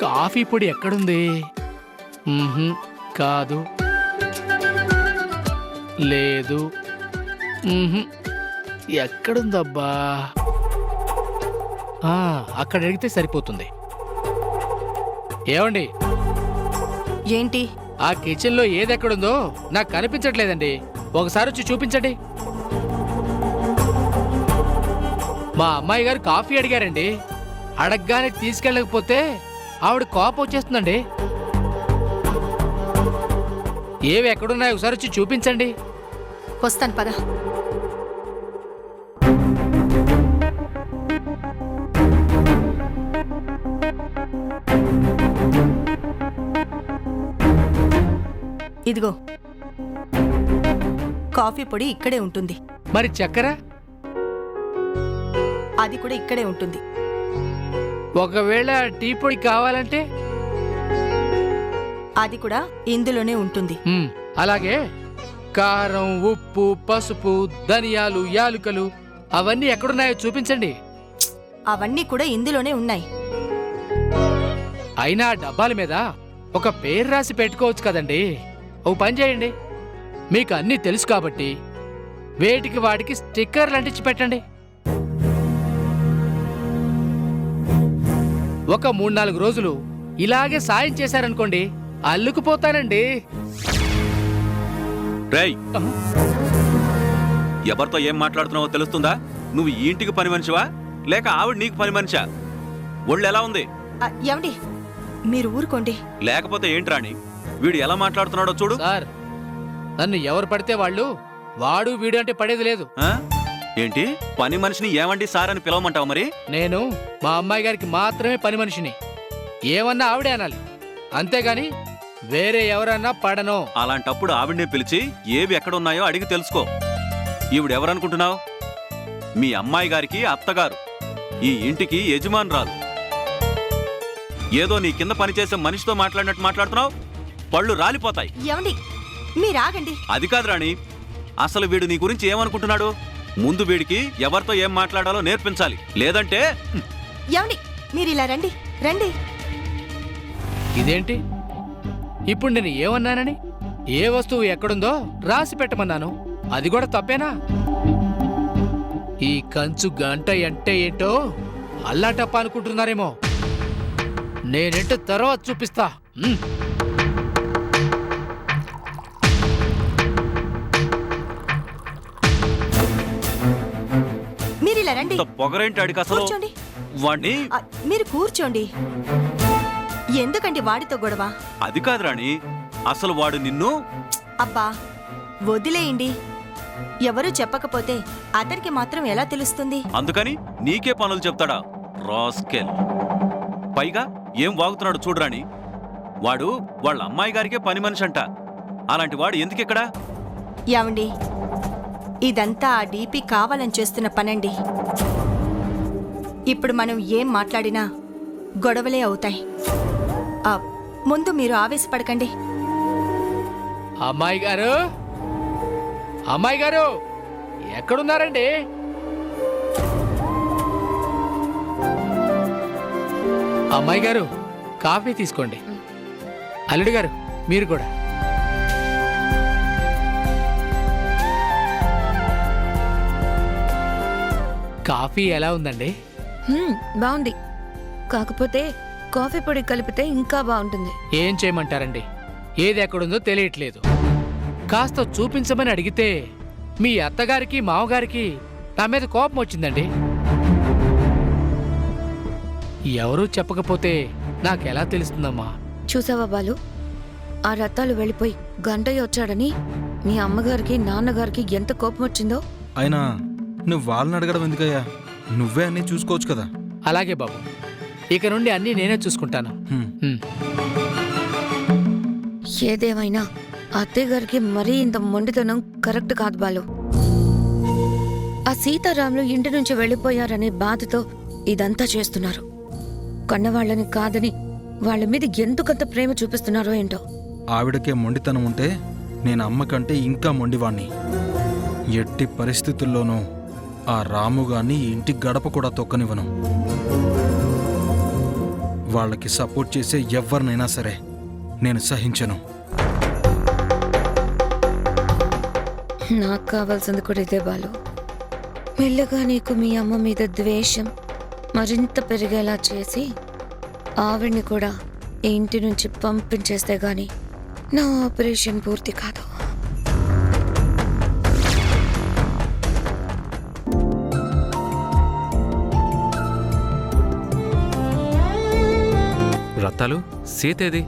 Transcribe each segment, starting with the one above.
Coffee పొడి ఎక్కడుంది? కాదు, లేదు. ఎక్కడుందబ్బా? అక్కడ అడిగితే సరిపోతుంది. ఏమండి, ఏంటి? ఆ కిచెన్ లో ఏది ఎక్కడుందో నాకు కనిపించట్లేదండి. ఒకసారి వచ్చి చూపించండి. మా అమ్మాయి గారు కాఫీ అడిగారండి. అడగగానే తీసుకెళ్ళకపోతే ఆవిడ కోపం వచ్చేస్తుందండి. ఏవి ఎక్కడున్నాయో ఒకసారి వచ్చి చూపించండి. వస్తాను, పద. ఇదిగో, కాఫీ పొడి ఇక్కడే ఉంటుంది. మరి చక్కెర? అది కూడా ఇక్కడే ఉంటుంది. ఒకవేళ టీ పొడి కావాలంటే అది కూడా ఇందులోనే ఉంటుంది. అలాగే కారం, ఉప్పు, పసుపు, ధనియాలు, యాలుకలు అవన్నీ ఎక్కడున్నాయో చూపించండి. అవన్నీ కూడా ఇందులోనే ఉన్నాయి. అయినా డబ్బాల మీద ఒక పేరు రాసి పెట్టుకోవచ్చు కదండి. ఓ పని చేయండి, మీకు అన్నీ తెలుసు కాబట్టి వేటికి వాటికి స్టిక్కర్లు అంటించి పెట్టండి. ఒక 3-4 రోజులు ఇలాగే సాయం చేశారనుకోండి, అల్లుకుపోతానండి. రేయ్, ఎవరితో ఏం మాట్లాడుతున్నావో తెలుస్తుందా? నువ్వు ఈ ఇంటికి పని మనిషివా లేక ఆవిడ నీకు పని మనిషా? ఒళ్ళు ఎలా ఉంది? ఏమండి, మీరు ఊరుకోండి. లేకపోతే ఏంటి రాణి, వీడు ఎలా మాట్లాడుతున్నాడో చూడు. సార్, నన్ను ఎవరు పడితే వాళ్ళు వాడు వీడు అంటే పడేది లేదు. ఏంటి, పని మనిషిని ఏమండి సార్ అని పిలవమంటావు? మరి నేను మా అమ్మాయి గారికి మాత్రమే పని మనిషిని. ఏమన్నా ఆవిడే అనాలి, అంతేగాని వేరే ఎవరన్నా పడను. అలాంటప్పుడు ఆవిడ్నే పిలిచి ఏవి ఎక్కడున్నాయో అడిగి తెలుసుకో. ఈవిడెవరనుకుంటున్నావు? మీ అమ్మాయి గారికి అత్తగారు, ఈ ఇంటికి యజమానురాలు. ఏదో నీ కింద పనిచేసే మనిషితో మాట్లాడినట్టు మాట్లాడుతున్నావు, పళ్ళు రాలిపోతాయి. ఏమండి, మీరాగండి. అది కాదు రాణి, అసలు వీడు నీ గురించి ఏమనుకుంటున్నాడు? ముందు వీడికి ఎవరితో ఏం మాట్లాడాలో నేర్పించాలి, లేదంటే. ఏమండి, మీరు ఇలా రండి. రండి. ఇదేంటి ఇప్పుడు నేను ఏమన్నానని? ఏ వస్తువు ఎక్కడుందో రాసి పెట్టమన్నాను, అది కూడా తప్పేనా? ఈ కంచు గంట అంటే ఏంటో అల్లాటప్ప అనుకుంటున్నారేమో. నేనేంటో తర్వాత చూపిస్తా. మీరు ఇలా రండి. పొగరేంటి అడిగి అసలు? కూర్చోండి. వాణ్ణి మీరు కూర్చోండి. ఎందుకండి వాడితో గొడవ? అది కాదు రాణి, అసలు వాడు నిన్ను. అబ్బా వదిలేయండి. ఎవరు చెప్పకపోతే అతనికి మాత్రం ఎలా తెలుస్తుంది? అందుకని నీకే పనులు చెప్తాడా రాస్కెల్? పైగా ఏం వాగుతున్నాడు చూడరాణి, వాడు వాళ్ళ అమ్మాయి గారికే పని మనిషి అంట. అలాంటి వాడు ఎందుకిక్కడ? ఏమండి, ఇదంతా ఆ డీపీ కావాలని చేస్తున్న పనండి. ఇప్పుడు మనం ఏం మాట్లాడినా గొడవలే అవుతాయి. ముందు మీరు ఆవేశపడకండి. అమ్మాయి గారు, అమ్మాయి గారు ఎక్కడున్నారండి? అమ్మాయి గారు కాఫీ తీసుకోండి. అల్లుడు గారు మీరు కూడా. కాఫీ ఎలా ఉందండి? బాగుంది, కాకపోతే కాఫీ పొడి కలిపితే ఇంకా బాగుంటుంది. ఏం చేయమంటారండి, ఏది ఎక్కడుందో తెలియట్లేదు. కాస్త చూపించమని అడిగితే మీ అత్తగారికి మామగారికి నా మీద కోపం వచ్చిందండి. ఎవరూ చెప్పకపోతే నాకెలా తెలుస్తుందమ్మా? చూసావా బాలు, ఆ రత్తాలు వెళ్ళిపోయి గంటయ్య వచ్చాడని మీ అమ్మగారికి నాన్నగారికి ఎంత కోపం వచ్చిందో. అయినా నువ్వు వాళ్ళని అడగడం ఎందుకయ్యా? నువ్వే అన్నీ చూసుకోవచ్చు కదా. అలాగే బాబు, ఇక నుండి అన్నీ నేనే చూసుకుంటాను. ఏదేమైనా అత్తయ్య గారికి మరీ ఇంత మొండితనం కరెక్ట్ కాదు బాలు. ఆ సీతారాములు ఇంటి నుంచి వెళ్ళిపోయారనే బాధతో ఇదంతా చేస్తున్నారు. కన్నవాళ్ళని కాదని వాళ్ళ మీద ఎందుకంత ప్రేమ చూపిస్తున్నారో ఏంటో. ఆవిడకే మొండితనం ఉంటే నేను అమ్మ కంటే ఇంకా మొండివాణ్ణి. ఎట్టి పరిస్థితుల్లోనూ ఆ రాముగాన్ని ఇంటి గడప కూడా తొక్కనివ్వను. వాళ్ళకి సపోర్ట్ చేసే ఎవరినైనా సరే నేను సహించను. నాకు కావాల్సింది కూడా ఇదే బాలు. మెల్లగా నీకు మీ అమ్మ మీద ద్వేషం మరింత పెరిగేలా చేసి ఆవిడ్ని కూడా ఈ ఇంటి నుంచి పంపించేస్తే గాని నా ఆపరేషన్ పూర్తి కాదు. రత్తాలు సీతేది?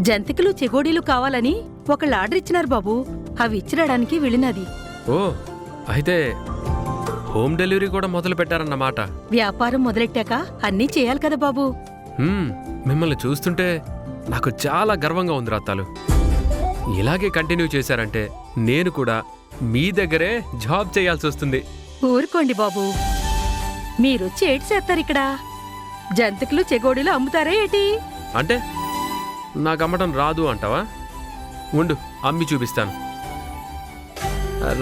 జంతికలు చెగోడీలు కావాలని ఒకళ్ళు ఆర్డర్ ఇచ్చినారు బాబు. అవి ఇచ్చిరడానికి వెళ్ళినది. ఓ, అయితే హోమ్ డెలివరీ కూడా మొదలు పెట్టారన్నమాట. వ్యాపారం మొదలెట్టాక అన్నీ చేయాలి కదా బాబు. మిమ్మల్ని చూస్తుంటే నాకు చాలా గర్వంగా ఉంది రత్తాలు. ఇలాగే కంటిన్యూ చేశారంటే నేను కూడా మీ దగ్గరే జాబ్ చేయాల్సి వస్తుంది. ఊరుకోండి బాబు, మీరొచ్చి ఏటి చేస్తారు ఇక్కడ? జంతికలు చెగోడీలు అమ్ముతారా ఏటి? అంటే నాకు అమ్మటం రాదు అంటావా? ఉండు, అమ్మి చూపిస్తాను.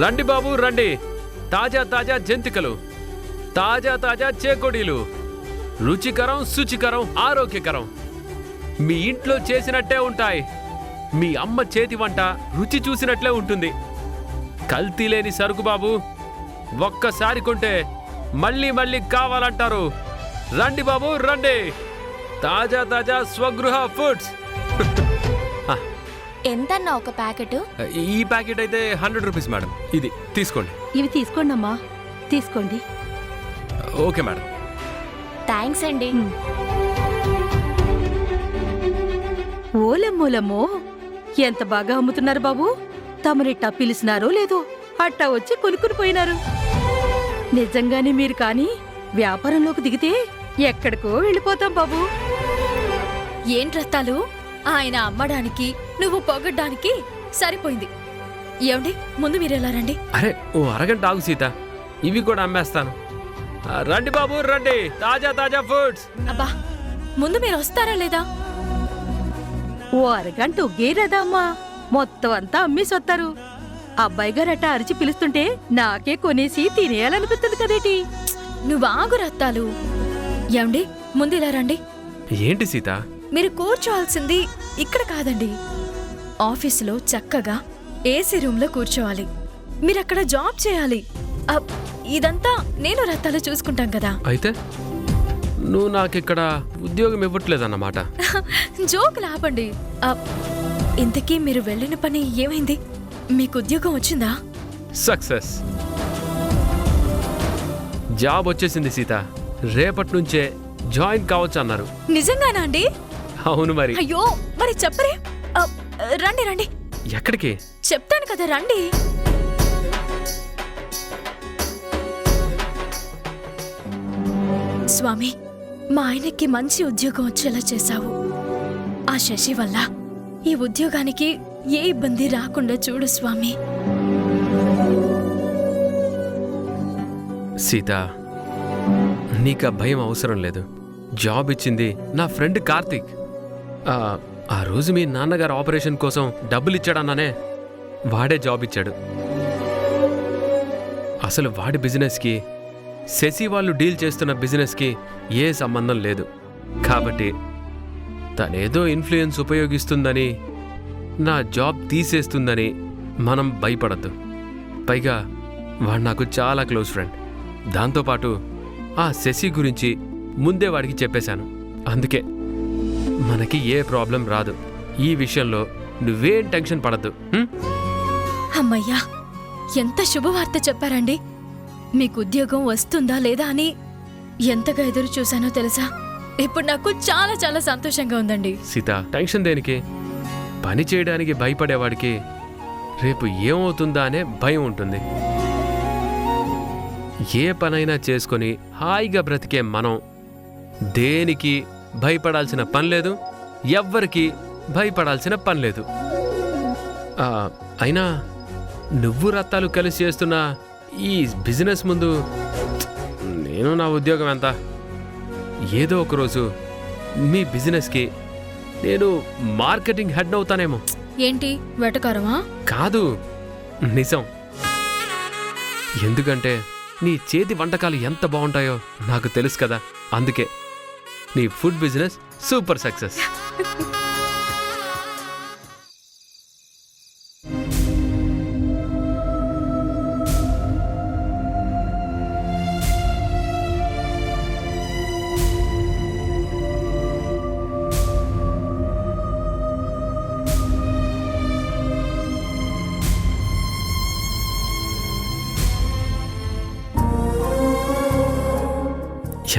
రండి బాబు రండి, తాజా తాజా జంతికలు, తాజా తాజా చేకోడీలు, రుచికరం శుచికరం ఆరోగ్యకరం, మీ ఇంట్లో చేసినట్టే ఉంటాయి. మీ అమ్మ చేతి వంట రుచి చూసినట్లే ఉంటుంది. కల్తీ లేని సరుకు బాబు, ఒక్కసారి కొంటే మళ్ళీ మళ్ళీ కావాలంటారు. రండి బాబు రండి, తాజా తాజా స్వగృహ ఫుడ్స్. ఎంతన్నా ఒక ప్యాకెట్? ఈ ప్యాకెట్ అయితే 100 రూపీస్ మేడం. ఇది తీసుకోండి. ఇవి తీసుకోండి అమ్మా, తీసుకోండి. Okay madam. థ్యాంక్స్ అండి. ఓలమ్మోలమ్మో, ఎంత బాగా అమ్ముతున్నారు బాబు. తమరిట్టా పిలిచినారో లేదో అట్టా వచ్చి కొనుక్కుని పోయినారు. నిజంగానే మీరు కాని వ్యాపారంలోకి దిగితే ఎక్కడికో వెళ్ళిపోతాం బాబు. ఏంట్రత్తాలు, ఆయన అమ్మడానికి నువ్వు పొగడ్డానికి సరిపోయింది. ఏమండి, ముందు మీరెలా రండి. అరే ఓ అరగంట ఆగు సీత, ఇవి కూడా అమ్మేస్తాను. రండి బాబు రండి, తాజా తాజా ఫుడ్స్. అబ్బా, ముందు మీరు వస్తారా లేదా? ఓ అరగంట ఒగ్గేరదా అమ్మా, మొత్తం అంతా అమ్మేసొత్తారు. అబ్బాయి గారట అరిచి పిలుస్తుంటే నాకే కొనేసి తినేయాలనిపిస్తుంది కదేటి. నువ్వు ఆగు రత్తాలు. ఏమండి, ముందు ఇలా రండి. ఏంటి సీత? మీరు కూర్చోవాల్సింది ఇక్కడ కాదండి, ఆఫీసులో చక్కగా ఏసీ రూమ్లో కూర్చోవాలి. మీరక్కడ జాబ్ చేయాలి. ఇదంతా నేను రత్తాలు చూసుకుంటాం కదా. అయితే నువ్వు నాకిక్కడ ఉద్యోగం ఇవ్వట్లేదన్నమాట. జోకులు ఆపండి. ఇంతకీ మీరు వెళ్ళిన పని ఏమైంది? మీకు ఉద్యోగం వచ్చిందా? సక్సెస్, జాబ్ వచ్చేసింది సీత. రేపటి నుంచే జాయిన్ కావచ్చు అన్నారు. నిజంగానా అండి? అవును మరి. అయ్యో, మరి చెప్పరే. రండి రండి. ఎక్కడికి? చెప్తాను కదా, రండి. స్వామి, మా ఆయనకి మంచి ఉద్యోగం వచ్చేలా చేశావు. ఆ శశి వల్ల ఈ ఉద్యోగానికి ఏ ఇబ్బంది రాకుండా చూడు స్వామి. సీత, నీకా భయం అవసరం లేదు. జాబ్ ఇచ్చింది నా ఫ్రెండ్ కార్తీక్. ఆ రోజు మీ నాన్నగారు ఆపరేషన్ కోసం డబ్బులు ఇచ్చాడన్నానే, వాడే జాబ్ ఇచ్చాడు. అసలు వాడి బిజినెస్కి శశి వాళ్ళు డీల్ చేస్తున్న బిజినెస్కి ఏ సంబంధం లేదు. కాబట్టి తనేదో ఇన్ఫ్లుయెన్స్ ఉపయోగిస్తుందని, నా జాబ్ తీసేస్తుందని మనం భయపడద్దు. పైగా వాడు నాకు చాలా క్లోజ్ ఫ్రెండ్. దాంతోపాటు ఆ శశి గురించి ముందే వాడికి చెప్పేశాను. అందుకే మనకి ఏ ప్రాబ్లం రాదు. ఈ విషయంలో నువ్వేం టెన్షన్ పడద్దు. అమ్మయ్యా, ఎంత శుభవార్త చెప్పారండి. మీకు ఉద్యోగం వస్తుందా లేదా అని ఎంతగా ఎదురు చూశానో తెలుసా? ఇప్పుడు నాకు చాలా చాలా సంతోషంగా ఉందండి. సీత, టెన్షన్ దేనికి? పని చేయడానికి భయపడేవాడికి రేపు ఏమవుతుందా అనే భయం ఉంటుంది. ఏ పనైనా చేసుకొని హాయిగా బ్రతికే మనం దేనికి భయపడాల్సిన పని లేదు, ఎవ్వరికి భయపడాల్సిన పని లేదు. అయినా నువ్వు రత్తాలు కలిసి చేస్తున్న ఈ బిజినెస్ ముందు నేను నా ఉద్యోగం ఎంత? ఏదో ఒకరోజు మీ బిజినెస్కి నేను మార్కెటింగ్ హెడ్ అవుతానేమో. ఏంటి వెటకారమా? కాదు, నిజం. ఎందుకంటే నీ చేతి వంటకాలు ఎంత బాగుంటాయో నాకు తెలుసు కదా. అందుకే నీ ఫుడ్ బిజినెస్ సూపర్ సక్సెస్.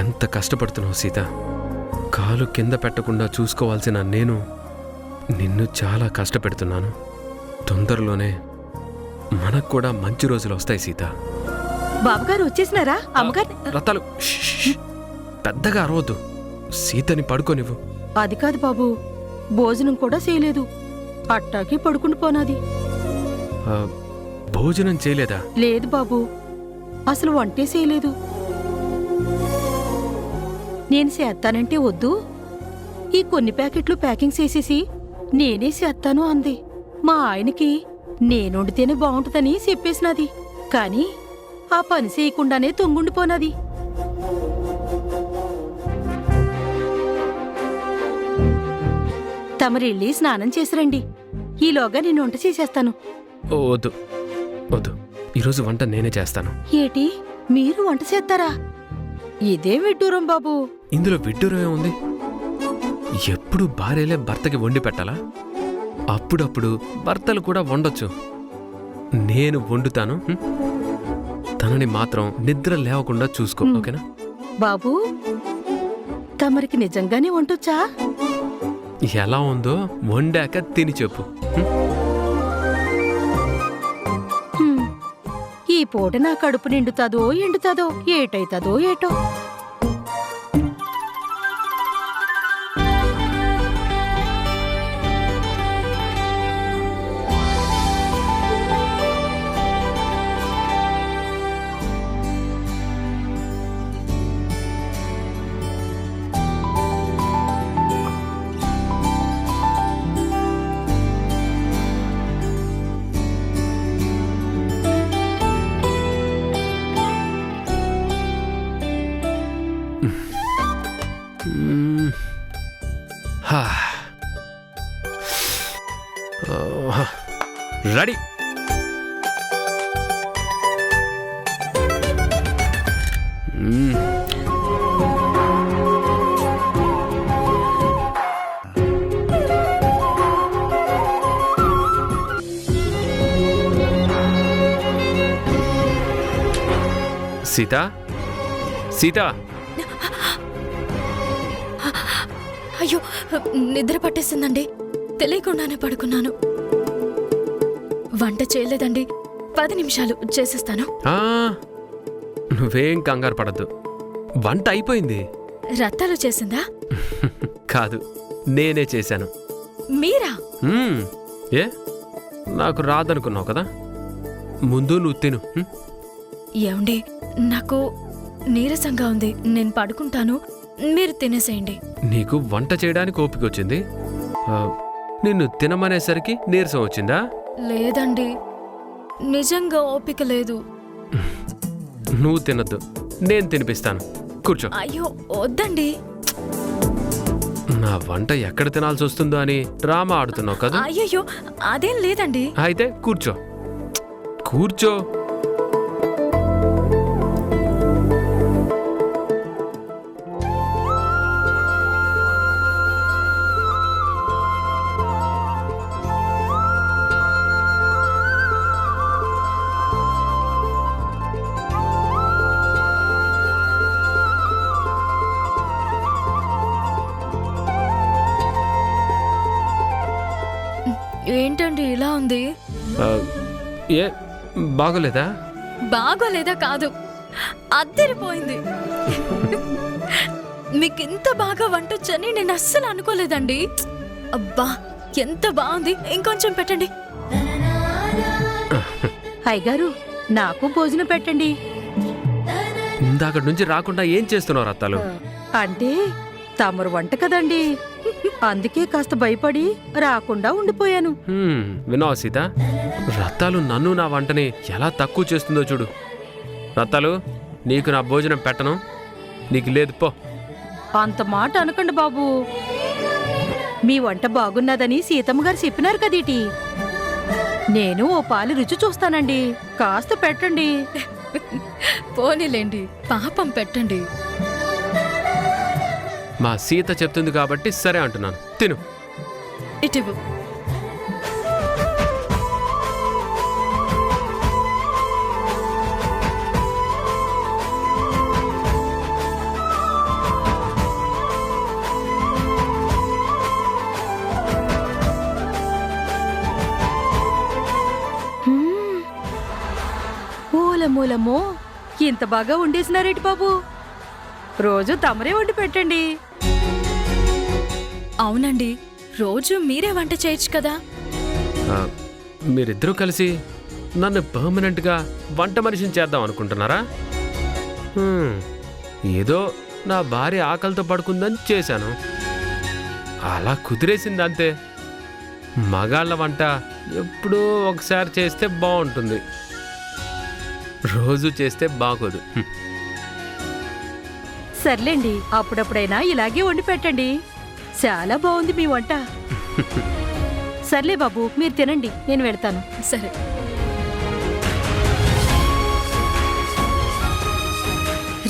ఎంత కష్టపడుతున్నావు సీత. కాలు కింద పెట్టకుండా చూసుకోవాల్సిన నేను నిన్ను చాలా కష్టపెడుతున్నాను. తొందరలోనే మనకు కూడా మంచి రోజులు వస్తాయి సీత. బాబుగారు వచ్చేసినారా? అమ్మగారు రతాలు పెద్దగా అరవద్దు. సీతని పడుకోనివ్వు. అది కాదు బాబు, భోజనం కూడా చేయలేదు, అట్టాకి పడుకుని పోనాది. ఆ, భోజనం చేయలేదా? లేదు బాబు, అసలు వంటే చేయలేదు. నేను చేస్తానంటే వద్దు, ఈ కొన్ని ప్యాకెట్లు ప్యాకింగ్ చేసేసి నేనే చేస్తాను అంది. మా ఆయనకి నేను వండితేనే బాగుంటుందని చెప్పేసినది. కాని ఆ పని చేయకుండానే తొంగుండిపోనది. తమరెళ్ళి స్నానం చేసిరండి, ఈలోగా నేను వంట చేసేస్తాను. ఓ, వద్దు వద్దు, ఈరోజు వంట నేనే చేస్తాను. ఏటి, మీరు వంట చేస్తారా? ఇదే విడ్డూరం బాబు. ఇందులో విడ్డూరమే ఉంది. ఎప్పుడు భార్యలే భర్తకి వండి పెట్టాలా? అప్పుడప్పుడు భర్తలు కూడా వండొచ్చు. నేను వండుతాను, తనని మాత్రం నిద్ర లేవకుండా చూసుకో, ఓకేనా? బాబు, తమరికి నిజంగానే వంటొచ్చా? ఎలా ఉందో వండాక తిని చెప్పు. ఈ పూట నా కడుపు నిండుతాదో ఎండుతాదో, ఏటైతాదో ఏటో. రెడీ. సీత, సీత, అయ్యో, నిద్ర పట్టేసిందండి, తెలియకుండానే పడుకున్నాను. వంట చేయలేదండి, 10 నిమిషాలు చేసేస్తాను. నువ్వేం కంగారు పడద్దు, వంట అయిపోయింది. రత్తాలు చేసిందా? కాదు, నేనే చేశాను. మీరా? ఏ, నాకు రాదనుకున్నావు కదా, ముందు నువ్వు తిను. ఏమండి, నాకు నీరసంగా ఉంది, నేను పడుకుంటాను, మీరు తినేసేయండి. నీకు వంట చేయడానికి ఓపిక వచ్చింది, నిన్ను తినమనేసరికి నీరసం వచ్చిందా? లేదండి, నిజంగా ఓపిక లేదు. నువ్వు తినద్దు, నేను తినిపిస్తాను, కూర్చో. అయ్యో వద్దండి. నా వంట ఎక్కడ తినాల్సి వస్తుందో అని డ్రామా ఆడుతున్నావు కదా. అయ్యయ్యో, అదేం లేదండి. అయితే కూర్చో, కూర్చో. ఏంటండి ఇలా ఉంది? ఏ, బాగోలేదా? బాగోలేదా కాదు, అద్దరిపోయింది. మీకింత బాగా వంటొచ్చని నేను అస్సలు అనుకోలేదండి. అబ్బా, ఎంత బాగుంది, ఇంకొంచెం పెట్టండి. అయ్యగారు, నాకు భోజనం పెట్టండి. ఇందాక నుంచి రాకుండా ఏం చేస్తున్నావు రత్తాలు? అంటే తమరు వంట కదండి. అందుకే కాస్త భయపడి రాకుండా ఉండిపోయాను. విన్నావా సీత, రత్తాలు నన్ను నా వంటని ఎలా తక్కువ చేస్తుందో చూడు. రత్తాలు, నీకు నా భోజనం పెట్టను, నీకు లేదు పో. అంత మాట అనకండి బాబు. మీ వంట బాగున్నదని సీతమ్మ గారు చెప్పినారు కదేటి. నేను ఓ పాలు రుచి చూస్తానండి, కాస్త పెట్టండి. పోనీలేండి, పాపం పెట్టండి. మా సీత చెప్తుంది కాబట్టి సరే అంటున్నాను, తిను. ఇటివ్వు. మూలమో ఇంత బాగా వండేసినారేటి బాబు. రోజు తమరే వండి పెట్టండి. అవునండి, రోజు మీరే వంట చేయొచ్చు కదా. మీరిద్దరూ కలిసి నన్ను పర్మనెంట్గా వంట మనిషిని చేద్దాం అనుకుంటున్నారా? ఏదో నా భార్య ఆకలితో పడుకుందని చేశాను, అలా కుదిరేసింది అంతే. మగాళ్ళ వంట ఎప్పుడో ఒకసారి చేస్తే బాగుంటుంది, రోజు చేస్తే బాగోదు. సర్లేండి, అప్పుడప్పుడైనా ఇలాగే వండి పెట్టండి. చాలా బాగుంది మీ వంట. సర్లే బాబు, మీరు తినండి, నేను వెళ్తాను. సరే.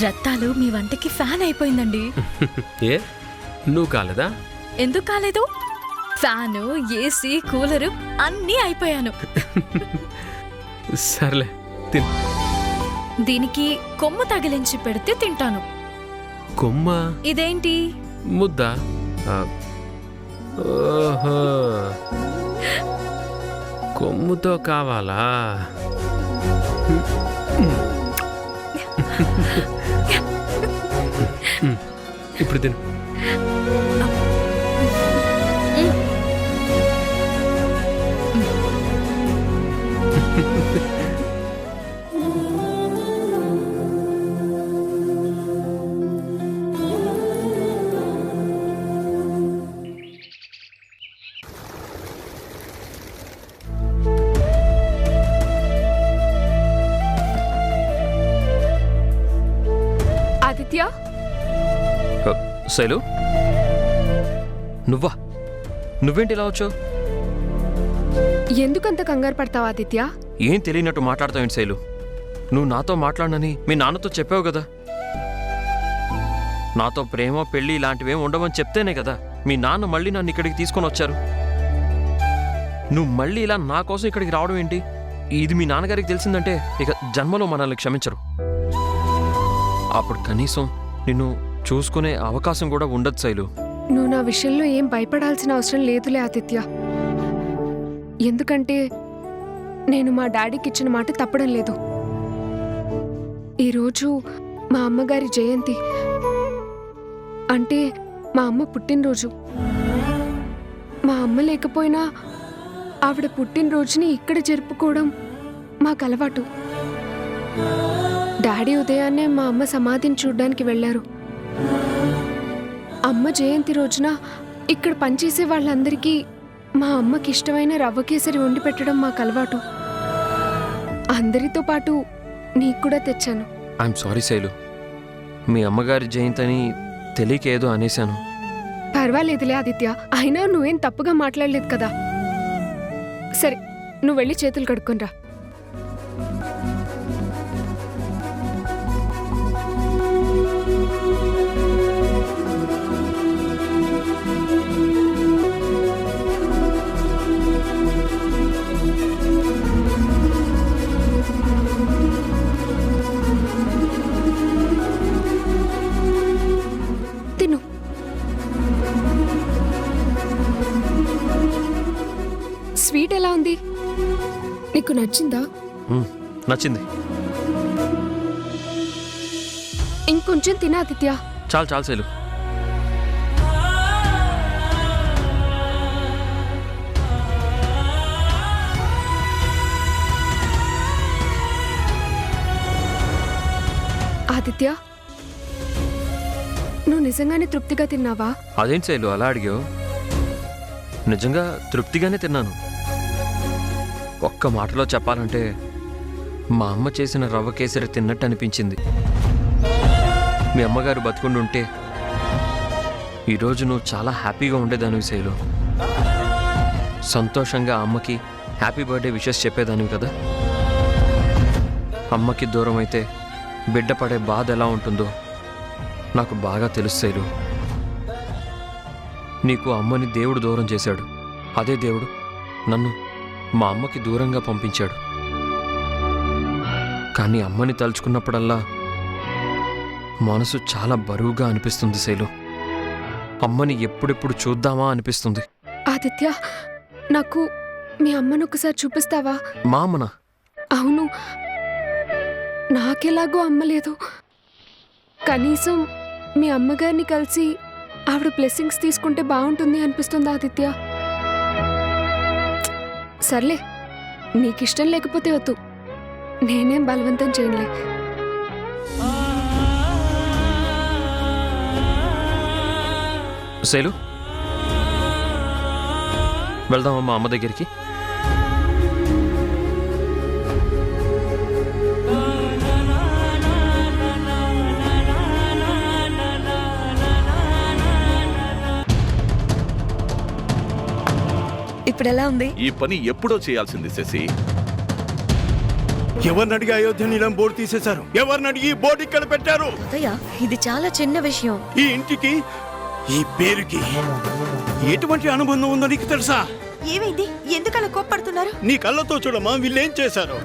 రత్తాలు మీ వంటకి ఫ్యాన్ అయిపోయిందండి. ఏ, నువ్వు కాలేదా? ఎందుకు కాలేదు? ఫ్యాను, ఏసీ, కూలరు అన్నీ అయిపోయాను. సర్లే, తిను. దీనికి కొమ్ము తగిలించి పెడితే తింటాను. కొమ్మ? ఇదేంటి? ముద్ద. ఓహో, కొమ్ముతో కావాలా? ఇప్పుడు తిను. ఆదిత్య, శైలు, నువ్వా? నువ్వేంటి ఇలా వచ్చావు? ఎందుకంత కంగారు పడతావు ఆదిత్య? ఏం తెలియనట్టు మాట్లాడతావేంటి శైలు? నువ్వు నాతో మాట్లాడనని మీ నాన్నతో చెప్పావు కదా. నాతో ప్రేమ, పెళ్లి ఇలాంటివేం ఉండవని చెప్తేనే కదా మీ నాన్న మళ్ళీ నన్ను ఇక్కడికి తీసుకొని వచ్చారు. నువ్వు మళ్ళీ ఇలా నా కోసం ఇక్కడికి రావడం ఏంటి? ఇది మీ నాన్నగారికి తెలిసిందంటే ఇక జన్మలో మనల్ని క్షమించరు. అప్పుడు కనీసం నిన్ను చూసుకునే అవకాశం కూడా ఉండదు శైలు. నువ్వు నా విషయంలో ఏం భయపడాల్సిన అవసరం లేదులే ఆదిత్య. ఎందుకంటే నేను మా డాడీకి ఇచ్చిన మాట తప్పడం లేదు. ఈరోజు మా అమ్మగారి జయంతి, అంటే మా అమ్మ పుట్టినరోజు. మా అమ్మ లేకపోయినా ఆవిడ పుట్టినరోజుని ఇక్కడ జరుపుకోవడం మాకు అలవాటు. డాడీ ఉదయాన్నే మా అమ్మ సమాధిని చూడ్డానికి వెళ్లారు. అమ్మ జయంతి రోజున ఇక్కడ పనిచేసే వాళ్ళందరికీ మా అమ్మకి ఇష్టమైన రవ్వ కేసరి వండి పెట్టడం మాకు అలవాటు. అందరితో పాటు నీకు కూడా తెచ్చాను. ఐఎమ్ సారీ శైలు, మీ అమ్మగారి జయంతిని తెలియకేదో అనేశాను. పర్వాలేదులే ఆదిత్య, అయినా నువ్వేం తప్పుగా మాట్లాడలేదు కదా. సరే, నువ్వు వెళ్ళి చేతులు కడుక్కొనిరా. తిను. స్వీట్ ఎలా ఉంది? నీకు నచ్చిందా? నచ్చింది. ఇంకొంచెం తిన ఆదిత్య. చాలు చాలు శైలు. ఆదిత్య, నువ్వు నిజంగానే తృప్తిగా తిన్నావా? అదేంటి శైలు అలా అడిగావు? నిజంగా తృప్తిగానే తిన్నాను. ఒక్క మాటలో చెప్పాలంటే మా అమ్మ చేసిన రవ్వ కేసరి తిన్నట్టు అనిపించింది. మీ అమ్మగారు బతుకుండుంటే ఈరోజు నువ్వు చాలా హ్యాపీగా ఉండేదానివి శైలు. సంతోషంగా అమ్మకి హ్యాపీ బర్త్డే విషెస్ చెప్పేదానివి కదా. అమ్మకి దూరం అయితే బిడ్డ పడే బాధ ఎలా ఉంటుందో నాకు బాగా తెలుసు శైలు. నీకు అమ్మని దేవుడు దూరం చేశాడు. అదే దేవుడు నన్ను మా అమ్మకి దూరంగా పంపించాడు. కానీ అమ్మని తలుచుకున్నప్పుడల్లా మనసు చాలా బరువుగా అనిపిస్తుంది శైలు. అమ్మని ఎప్పుడెప్పుడు చూద్దామా అనిపిస్తుంది. ఆదిత్య, నాకు మీ అమ్మను ఒకసారి చూపిస్తావా? మా అమ్మనా? అవును, నాకెలాగో అమ్మ లేదు. కనీసం మీ అమ్మగారిని కలిసి ఆవిడ బ్లెస్సింగ్స్ తీసుకుంటే బాగుంటుంది అనిపిస్తుంది ఆదిత్య. సర్లే, నీకిష్టం లేకపోతే వద్దు, నేనేం బలవంతం చేయలే. శైలు, వెళ్దామా మా అమ్మ దగ్గరికి? ఇప్పుడు ఎలా ఉంది? ఈ పని ఎప్పుడో చేయాల్సింది శశి. ఎవరిని అడిగి అయోధ్య నీలం బోర్డు తీసేశారు? ఎవరిని అడిగి ఈ బోర్డు ఇక్కడ పెట్టారు? తాతయ్య, ఇది చాలా చిన్న విషయం. ఈ ఇంటికి, ఈ పేరుకి ఎటువంటి అనుబంధం ఉందో నీకు తెలుసా? ఏమైంది? ఎందుకు అలా కోప్పడుతున్నారు? నీ కళ్ళతో చూడమ్మా, వీళ్ళేం చేశారు?